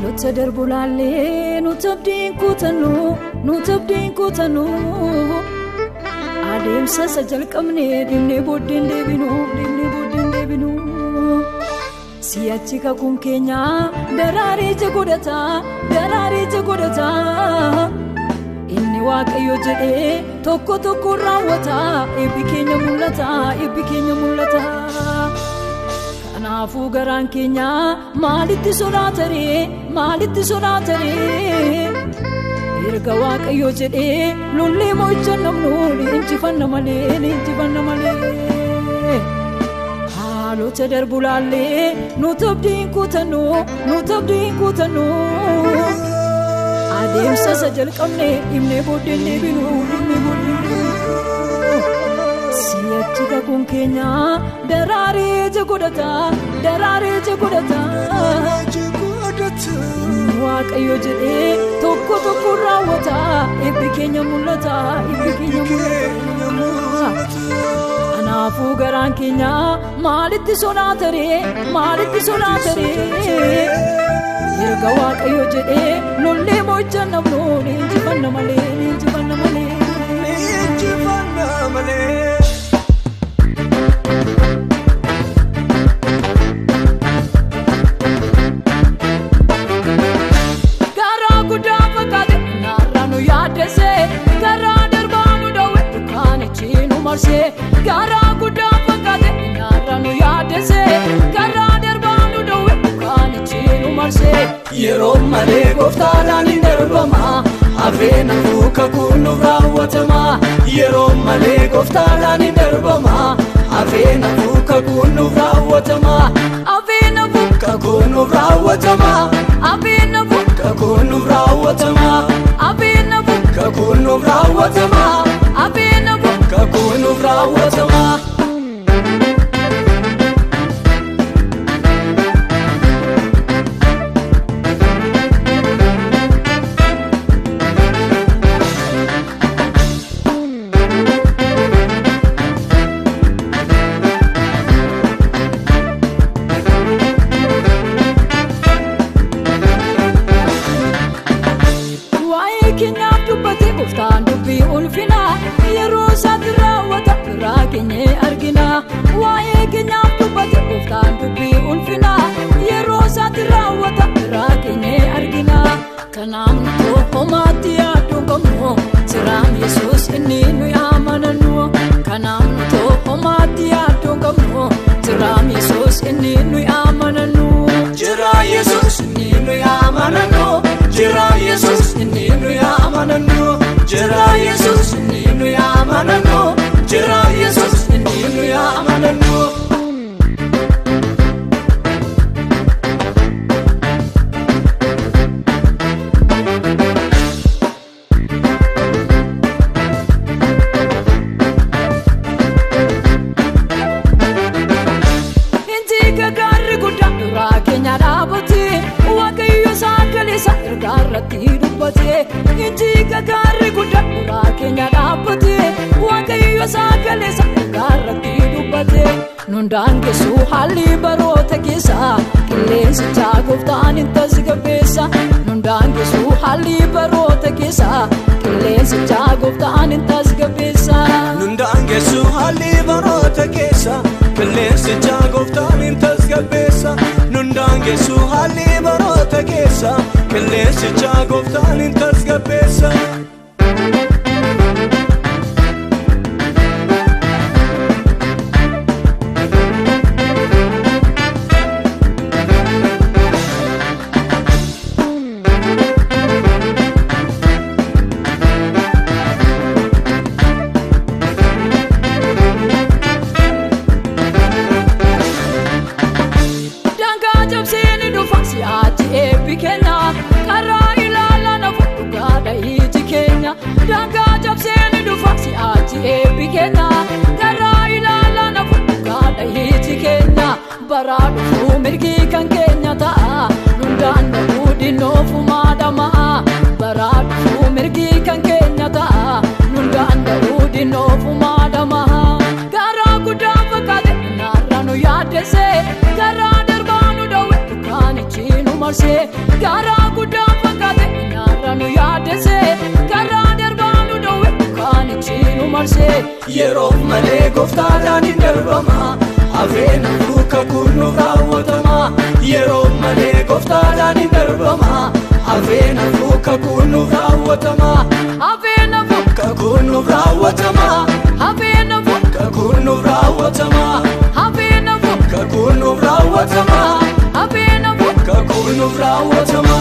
haalota darbulaallee nuti abdiin kutannu adeemsa isa jalqabnee deemnee booddeen deebinu si'achi kakuun keenya daraaree godhata inni waaqayyo jedhee tokko raawwata eebbi keenya mul'ata kanaafuu garaan keenya maalitti sodaataree erga waaqayyo jedhee lollee mo'ichaan namnu leenjifanna malee haalota darbulaallee nuti abdiin kutannu adeemsa isa jalqabnee himnee booddeen deebinu si'achi kakuun keenya daraaree godhata waaqayyo jedhee tokko raawwata eebbi keenya mul'ata kanaafuu garaan keenya maalitti sodaataree erga waaqayyo jedhee lollee mo'ichaan namnu leenjifanna malee garaa guddaa fakkaate naarraa nu yaaddese garaa darbaa nu dhawwe dukkaanichi nu marsee garaa guddaa fakkaate naarraa nu yaaddese garaa darbaa nu dhawwe dukkaanichi nu marsee yeroo malee gooftaadhaan hin darbama afeen afuu kakuun nuuf raawwatama yeroo malee gooftaadhaan hin darbama afeen afuu kakuun nuuf raawwatama afeen afuu kakuun nuuf raawwatama afeen afuu kakuun nuuf raawwatama afeen afuu kakuun nuuf raawwatama afeen afuu kakuun nuuf raawwatama gooftaan dubbii ulfinaa yeroo isaatti raawwata irraa keenya argina waa'ee keenyaaf dubbate gooftaan dubbii ulfinaa yeroo isaatti raawwata irraa keenya argina kanaaf nuti homaatti yaaduu qabnu siraan Yesuus inni nuyi amanannu kanaaf nuti homaatti yaaduu qabnu siraan Yesuus inni nuyi amanannu jira Yesuus inni nuyi amanannu jira Yesuus inni nuyi amanannu jira Yesuus inni nuyi amanannu jira Yesuus inni nuyi amanannu inti gagarri guddaa duraa keenya dhaabate waaqayyo saakaleessa irratti dubbate inti gagarri guddaa duraa keenya dhaabate waaqayyo saakaleessa irratti dubbate nundaan keessu haalli baroota keessa qilleensicha gooftaan hin tasgabbeessa nundaan keessu haalli baroota keessa qilleensicha gooftaan hin tasgabbeessa nundaan keessu haalli baroota keessa qilleensicha gooftaan hin tasgabbeessa nundaan keessu haalli baroota keessa qilleensicha gooftaan hin tasgabbeessa dangaa jabseeni dhufa si'achi eebbi keenya garaa ilaalaa nafu dhugaadha hiiti keenya baraa dhufuu mirgi kan keenya ta'a nundaan dhabuu dinnoofumaa dhama'a baraa dhufuu mirgi kan keenya ta'a nundaan dhabuu dinnoofumaa dhama'a garaa guddaa fakkaate naarraa nu yaaddese garaa darbaa nu dhawwe dukkaanichi nu marsee garaa guddaa fakkaate nyaarra nu yaadese karaa darbaa nu dhowwe dukaanichi nu marsee yeroof malee gooftaadhaan hin darbama hafeen hafuu kakuun nuuf raawwatama yeroof malee gooftaadhaan hin darbama hafeen hafuu kakuun nuuf raawwatama hafeen hafuu kakuun nuuf raawwatama hafeen hafuu kakuun nuuf raawwatama hafeen hafuu kakuun nuuf raawwatama hafeen hafuu kakuun nuuf raawwatama